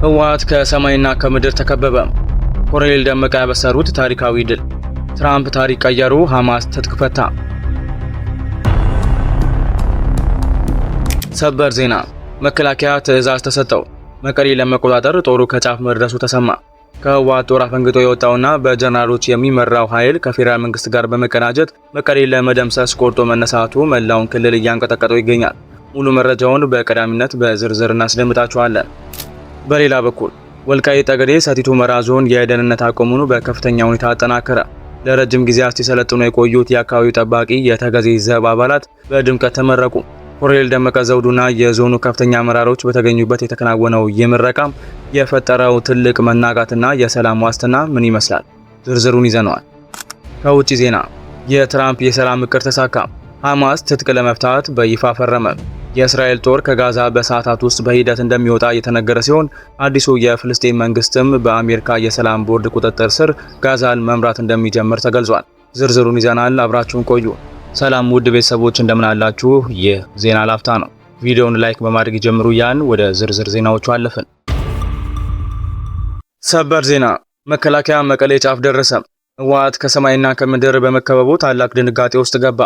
ህወሓት ከሰማይና ከምድር ተከበበ። ኮሎኔል ደመቀ ያበሰሩት ታሪካዊ ድል። ትራምፕ ታሪክ ቀየሩ። ሐማስ ትጥቅ ፈታ። ሰበር ዜና። መከላከያ ትዕዛዝ ተሰጠው። መቀሌ ለመቆጣጠር ጦሩ ከጫፍ መድረሱ ተሰማ። ከህወሓት ጦር አፈንግጦ የወጣውና በጀነራሎች የሚመራው ኃይል ከፌዴራል መንግስት ጋር በመቀናጀት መቀሌ ለመደምሰስ ቆርጦ መነሳቱ መላውን ክልል እያንቀጠቀጠው ይገኛል። ሙሉ መረጃውን በቀዳሚነት በዝርዝር እናስደምጣችኋለን። በሌላ በኩል ወልቃይት ጠገዴ ሰቲት ሁመራ ዞን የደህንነት አቋሙን በከፍተኛ ሁኔታ አጠናከረ። ለረጅም ጊዜያት ሲሰለጥኑ የቆዩት የአካባቢው ጠባቂ የተገዜ ዘብ አባላት በድምቀት ተመረቁ። ኮሎኔል ደመቀ ዘውዱና የዞኑ ከፍተኛ አመራሮች በተገኙበት የተከናወነው የምረቃም የፈጠረው ትልቅ መናጋትና የሰላም ዋስትና ምን ይመስላል? ዝርዝሩን ይዘነዋል። ከውጪ ዜና የትራምፕ የሰላም እቅድ ተሳካ። ሐማስ ትጥቅ ለመፍታት በይፋ ፈረመ። የእስራኤል ጦር ከጋዛ በሰዓታት ውስጥ በሂደት እንደሚወጣ የተነገረ ሲሆን አዲሱ የፍልስጤም መንግስትም በአሜሪካ የሰላም ቦርድ ቁጥጥር ስር ጋዛን መምራት እንደሚጀምር ተገልጿል። ዝርዝሩን ይዘናል። አብራችሁን ቆዩ። ሰላም ውድ ቤተሰቦች እንደምን አላችሁ? ይህ ዜና ላፍታ ነው። ቪዲዮውን ላይክ በማድረግ ይጀምሩ ያን ወደ ዝርዝር ዜናዎቹ አለፍን። ሰበር ዜና። መከላከያ መቀሌ ጫፍ ደረሰ። ህወሓት ከሰማይና ከምድር በመከበቡ ታላቅ ድንጋጤ ውስጥ ገባ።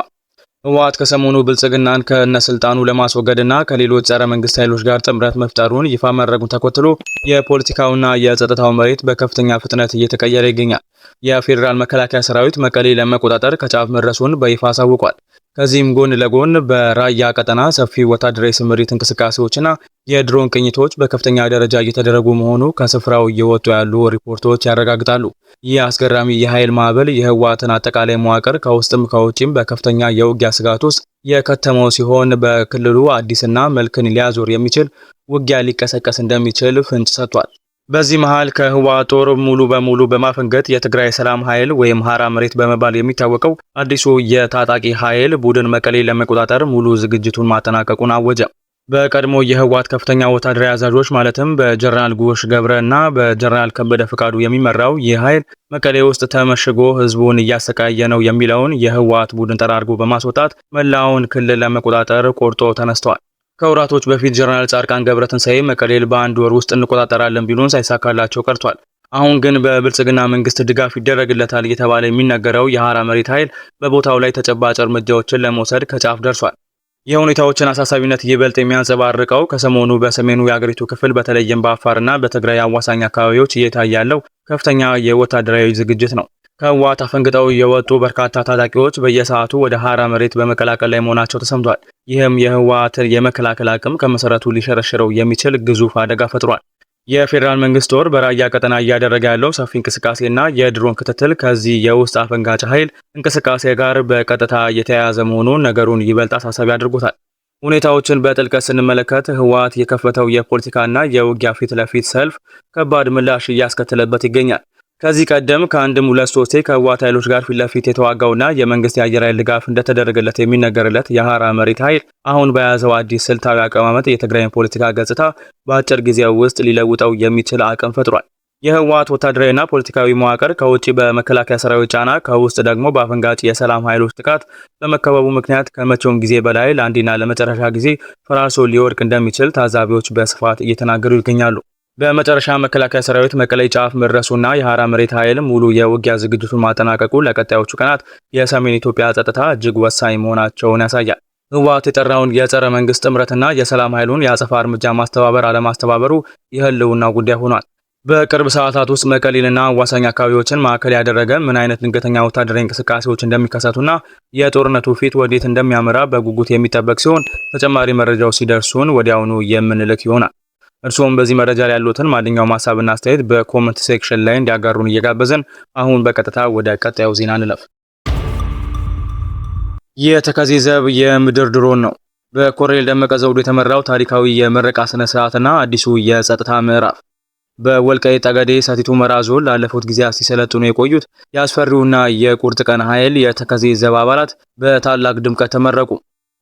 ህወሓት ከሰሞኑ ብልጽግናን ከነስልጣኑ ለማስወገድና ከሌሎች ጸረ መንግስት ኃይሎች ጋር ጥምረት መፍጠሩን ይፋ ማድረጉን ተከትሎ የፖለቲካውና የጸጥታው መሬት በከፍተኛ ፍጥነት እየተቀየረ ይገኛል። የፌዴራል መከላከያ ሰራዊት መቀሌ ለመቆጣጠር ከጫፍ መድረሱን በይፋ አሳውቋል። ከዚህም ጎን ለጎን በራያ ቀጠና ሰፊ ወታደራዊ ስምሪት እንቅስቃሴዎችና የድሮን ቅኝቶች በከፍተኛ ደረጃ እየተደረጉ መሆኑ ከስፍራው እየወጡ ያሉ ሪፖርቶች ያረጋግጣሉ። ይህ አስገራሚ የኃይል ማዕበል የህወሓትን አጠቃላይ መዋቅር ከውስጥም ከውጭም በከፍተኛ የውጊያ ስጋት ውስጥ የከተመው ሲሆን በክልሉ አዲስና መልክን ሊያዞር የሚችል ውጊያ ሊቀሰቀስ እንደሚችል ፍንጭ ሰጥቷል። በዚህ መሃል ከህወሓት ጦር ሙሉ በሙሉ በማፈንገጥ የትግራይ ሰላም ኃይል ወይም ሐራ መሬት በመባል የሚታወቀው አዲሱ የታጣቂ ኃይል ቡድን መቀሌ ለመቆጣጠር ሙሉ ዝግጅቱን ማጠናቀቁን አወጀ። በቀድሞ የህወሓት ከፍተኛ ወታደራዊ አዛዦች ማለትም በጀነራል ጉሽ ገብረ እና በጀነራል ከበደ ፍቃዱ የሚመራው ይህ ኃይል መቀሌ ውስጥ ተመሽጎ ህዝቡን እያሰቃየ ነው የሚለውን የህወሓት ቡድን ጠራርጎ በማስወጣት መላውን ክልል ለመቆጣጠር ቆርጦ ተነስተዋል። ከወራቶች በፊት ጀነራል ጻድቃን ገብረትንሳኤ መቀሌን በአንድ ወር ውስጥ እንቆጣጠራለን ቢሉን ሳይሳካላቸው ቀርቷል። አሁን ግን በብልጽግና መንግስት ድጋፍ ይደረግለታል እየተባለ የሚነገረው የሐራ መሬት ኃይል በቦታው ላይ ተጨባጭ እርምጃዎችን ለመውሰድ ከጫፍ ደርሷል። የሁኔታዎችን አሳሳቢነት ይበልጥ የሚያንጸባርቀው ከሰሞኑ በሰሜኑ የአገሪቱ ክፍል በተለይም በአፋርና በትግራይ አዋሳኝ አካባቢዎች እየታየ ያለው ከፍተኛ የወታደራዊ ዝግጅት ነው። ከህወሓት አፈንግጠው የወጡ በርካታ ታጣቂዎች በየሰዓቱ ወደ ሐራ መሬት በመቀላቀል ላይ መሆናቸው ተሰምቷል። ይህም የህወሓትን የመከላከል አቅም ከመሰረቱ ሊሸረሽረው የሚችል ግዙፍ አደጋ ፈጥሯል። የፌዴራል መንግስት ጦር በራያ ቀጠና እያደረገ ያለው ሰፊ እንቅስቃሴና የድሮን ክትትል ከዚህ የውስጥ አፈንጋጭ ኃይል እንቅስቃሴ ጋር በቀጥታ የተያያዘ መሆኑን ነገሩን ይበልጥ አሳሳቢ አድርጎታል። ሁኔታዎችን በጥልቀት ስንመለከት ህወሓት የከፈተው የፖለቲካና የውጊያ ፊት ለፊት ሰልፍ ከባድ ምላሽ እያስከተለበት ይገኛል። ከዚህ ቀደም ከአንድም ሁለት ሶስቴ ከህወሓት ኃይሎች ጋር ፊት ለፊት የተዋጋውና የመንግስት የአየር ኃይል ድጋፍ እንደተደረገለት የሚነገርለት የሐራ መሬት ኃይል አሁን በያዘው አዲስ ስልታዊ አቀማመጥ የትግራይን ፖለቲካ ገጽታ በአጭር ጊዜ ውስጥ ሊለውጠው የሚችል አቅም ፈጥሯል። የህወሓት ወታደራዊና ፖለቲካዊ መዋቅር ከውጪ በመከላከያ ሰራዊት ጫና፣ ከውስጥ ደግሞ በአፈንጋጭ የሰላም ኃይሎች ጥቃት በመከበቡ ምክንያት ከመቼውም ጊዜ በላይ ለአንዴና ለመጨረሻ ጊዜ ፈራርሶ ሊወድቅ እንደሚችል ታዛቢዎች በስፋት እየተናገሩ ይገኛሉ። በመጨረሻ መከላከያ ሰራዊት መቀሌ ጫፍ መድረሱና የሐራ መሬት ኃይል ሙሉ የውጊያ ዝግጅቱን ማጠናቀቁ ለቀጣዮቹ ቀናት የሰሜን ኢትዮጵያ ጸጥታ እጅግ ወሳኝ መሆናቸውን ያሳያል። ህወሓት የጠራውን የጸረ መንግስት ጥምረትና የሰላም ኃይሉን የአጸፋ እርምጃ ማስተባበር አለማስተባበሩ የህልውና ጉዳይ ሆኗል። በቅርብ ሰዓታት ውስጥ መቀሌንና አዋሳኝ አካባቢዎችን ማዕከል ያደረገ ምን አይነት ድንገተኛ ወታደራዊ እንቅስቃሴዎች እንደሚከሰቱና የጦርነቱ ፊት ወዴት እንደሚያመራ በጉጉት የሚጠበቅ ሲሆን ተጨማሪ መረጃዎች ሲደርሱን ወዲያውኑ የምንልክ ይሆናል። እርሶም በዚህ መረጃ ላይ ያሉትን ማንኛውም ሐሳብና አስተያየት በኮሜንት ሴክሽን ላይ እንዲያጋሩን እየጋበዝን አሁን በቀጥታ ወደ ቀጣዩ ዜና እንለፍ። የተከዜ ዘብ የምድር ድሮን ነው። በኮሎኔል ደመቀ ዘውዱ የተመራው ታሪካዊ የምረቃ ስነ ስርዓትና አዲሱ የጸጥታ ምዕራፍ። በወልቃይት ጠገዴ ሰቲት ሁመራ ዞን ላለፉት ጊዜያት ሲሰለጥኑ የቆዩት የአስፈሪውና የቁርጥ ቀን ኃይል የተከዜ ዘብ አባላት በታላቅ ድምቀት ተመረቁ።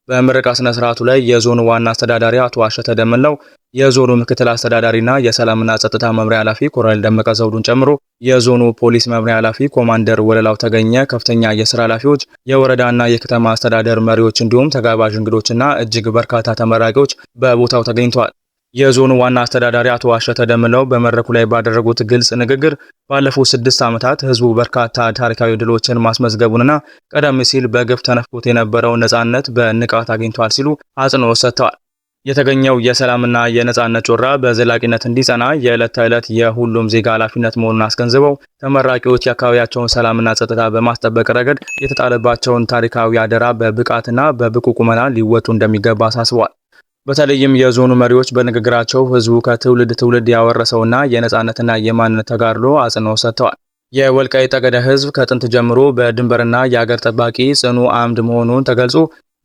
በምረቃ ስነ ስርዓቱ ላይ የዞኑ ዋና አስተዳዳሪ አቶ አሸተ ደምለው፣ የዞኑ ምክትል አስተዳዳሪና የሰላምና ጸጥታ መምሪያ ኃላፊ ኮሎኔል ደመቀ ዘውዱን ጨምሮ የዞኑ ፖሊስ መምሪያ ኃላፊ ኮማንደር ወለላው ተገኘ፣ ከፍተኛ የስራ ኃላፊዎች፣ የወረዳና የከተማ አስተዳደር መሪዎች እንዲሁም ተጋባዥ እንግዶችና እጅግ በርካታ ተመራቂዎች በቦታው ተገኝተዋል። የዞኑ ዋና አስተዳዳሪ አቶ አሸተ ደምለው በመድረኩ ላይ ባደረጉት ግልጽ ንግግር ባለፉት 6 ዓመታት ህዝቡ በርካታ ታሪካዊ ድሎችን ማስመዝገቡንና ቀደም ሲል በግፍ ተነፍጎት የነበረው ነጻነት በንቃት አግኝቷል ሲሉ አጽንኦት ሰጥተዋል። የተገኘው የሰላምና የነጻነት ጮራ በዘላቂነት እንዲጸና የዕለት ተዕለት የሁሉም ዜጋ ኃላፊነት መሆኑን አስገንዝበው ተመራቂዎች የአካባቢያቸውን ሰላምና ጸጥታ በማስጠበቅ ረገድ የተጣለባቸውን ታሪካዊ አደራ በብቃትና በብቁ ቁመና ሊወጡ እንደሚገባ አሳስበዋል። በተለይም የዞኑ መሪዎች በንግግራቸው ህዝቡ ከትውልድ ትውልድ ያወረሰውና የነጻነትና የማንነት ተጋድሎ አጽንኦት ሰጥተዋል። የወልቃይት ጠገዴ ህዝብ ከጥንት ጀምሮ በድንበርና የአገር ጠባቂ ጽኑ አምድ መሆኑን ተገልጾ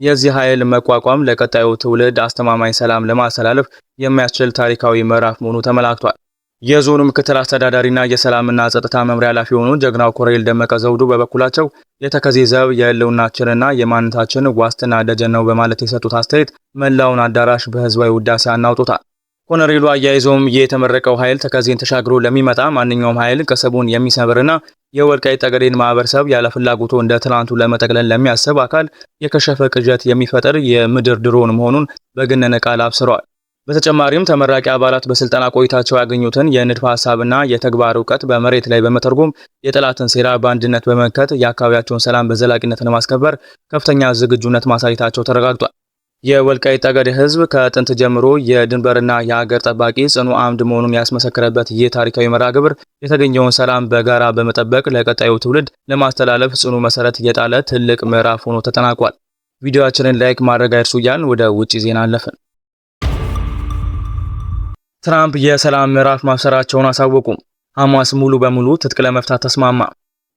የዚህ ኃይል መቋቋም ለቀጣዩ ትውልድ አስተማማኝ ሰላም ለማስተላለፍ የሚያስችል ታሪካዊ ምዕራፍ መሆኑ ተመላክቷል። የዞኑ ምክትል አስተዳዳሪና የሰላምና ጸጥታ መምሪያ ኃላፊ የሆኑ ጀግናው ኮሎኔል ደመቀ ዘውዱ በበኩላቸው የተከዜ ዘብ የህልውናችንና የማንነታችን ዋስትና ደጀን ነው በማለት የሰጡት አስተያየት መላውን አዳራሽ በህዝባዊ ውዳሴ አናውጦታል። ኮሎኔሉ አያይዘውም የተመረቀው ኃይል ተከዜን ተሻግሮ ለሚመጣ ማንኛውም ኃይል ቀሰቡን የሚሰብርና የወልቃይት ጠገዴን ማህበረሰብ ያለ ፍላጎቱ እንደ ትናንቱ ለመጠቅለል ለሚያስብ አካል የከሸፈ ቅዠት የሚፈጥር የምድር ድሮን መሆኑን በገነነ ቃል አብስረዋል። በተጨማሪም ተመራቂ አባላት በስልጠና ቆይታቸው ያገኙትን የንድፈ ሐሳብና የተግባር ዕውቀት በመሬት ላይ በመተርጎም የጠላትን ሴራ በአንድነት በመመከት የአካባቢያቸውን ሰላም በዘላቂነት ለማስከበር ከፍተኛ ዝግጁነት ማሳየታቸው ተረጋግጧል። የወልቃይት ጠገዴ ህዝብ ከጥንት ጀምሮ የድንበርና የሀገር ጠባቂ ጽኑ አምድ መሆኑን ያስመሰከረበት ይህ ታሪካዊ መርሃ ግብር የተገኘውን ሰላም በጋራ በመጠበቅ ለቀጣዩ ትውልድ ለማስተላለፍ ጽኑ መሰረት የጣለ ትልቅ ምዕራፍ ሆኖ ተጠናቋል። ቪዲዮአችንን ላይክ ማድረግ አይርሱ እያልን ወደ ውጪ ዜና አለፍን። ትራምፕ የሰላም ምዕራፍ ማብሰራቸውን አሳወቁ። ሐማስ ሙሉ በሙሉ ትጥቅ ለመፍታት ተስማማ።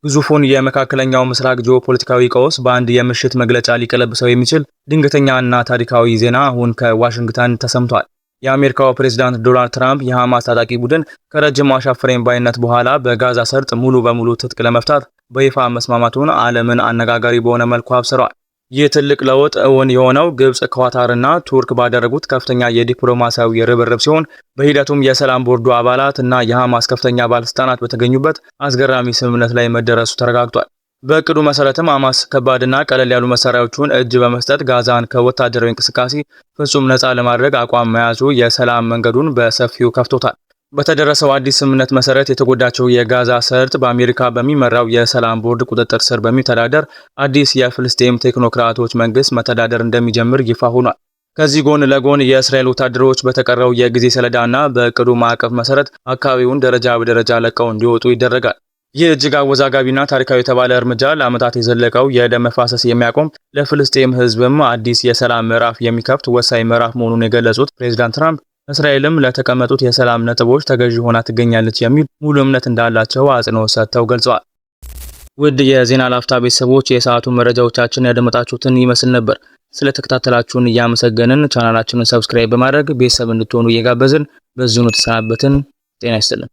ግዙፉን የመካከለኛው ምስራቅ ጂኦፖለቲካዊ ቀውስ በአንድ የምሽት መግለጫ ሊቀለብሰው የሚችል ድንገተኛ እና ታሪካዊ ዜና አሁን ከዋሽንግተን ተሰምቷል። የአሜሪካው ፕሬዝዳንት ዶናልድ ትራምፕ የሐማስ ታጣቂ ቡድን ከረጅም አሻፈረኝ ባይነት በኋላ በጋዛ ሰርጥ ሙሉ በሙሉ ትጥቅ ለመፍታት በይፋ መስማማቱን ዓለምን አነጋጋሪ በሆነ መልኩ አብስረዋል። ይህ ትልቅ ለውጥ እውን የሆነው ግብጽ፣ ኳታርና ቱርክ ባደረጉት ከፍተኛ የዲፕሎማሲያዊ ርብርብ ሲሆን በሂደቱም የሰላም ቦርዱ አባላት እና የሐማስ ከፍተኛ ባለስልጣናት በተገኙበት አስገራሚ ስምምነት ላይ መደረሱ ተረጋግጧል። በእቅዱ መሰረትም ሐማስ ከባድና ቀለል ያሉ መሳሪያዎችን እጅ በመስጠት ጋዛን ከወታደራዊ እንቅስቃሴ ፍጹም ነፃ ለማድረግ አቋም መያዙ የሰላም መንገዱን በሰፊው ከፍቶታል። በተደረሰው አዲስ ስምምነት መሰረት የተጎዳቸው የጋዛ ሰርጥ በአሜሪካ በሚመራው የሰላም ቦርድ ቁጥጥር ስር በሚተዳደር አዲስ የፍልስጤም ቴክኖክራቶች መንግስት መተዳደር እንደሚጀምር ይፋ ሆኗል። ከዚህ ጎን ለጎን የእስራኤል ወታደሮች በተቀረው የጊዜ ሰሌዳና በእቅዱ ማዕቀፍ መሰረት አካባቢውን ደረጃ በደረጃ ለቀው እንዲወጡ ይደረጋል። ይህ እጅግ አወዛጋቢና ታሪካዊ የተባለ እርምጃ ለዓመታት የዘለቀው የደም መፋሰስ የሚያቆም ለፍልስጤም ህዝብም አዲስ የሰላም ምዕራፍ የሚከፍት ወሳኝ ምዕራፍ መሆኑን የገለጹት ፕሬዝዳንት ትራምፕ እስራኤልም ለተቀመጡት የሰላም ነጥቦች ተገዢ ሆና ትገኛለች የሚል ሙሉ እምነት እንዳላቸው አጽንኦት ሰጥተው ገልጸዋል። ውድ የዜና ላፍታ ቤተሰቦች የሰዓቱ መረጃዎቻችን ያደመጣችሁትን ይመስል ነበር። ስለተከታተላችሁን እያመሰገንን ቻናላችንን ሰብስክራይብ በማድረግ ቤተሰብ እንድትሆኑ እየጋበዝን በዚሁ ተሰናበትን። ጤና ይስጥልን።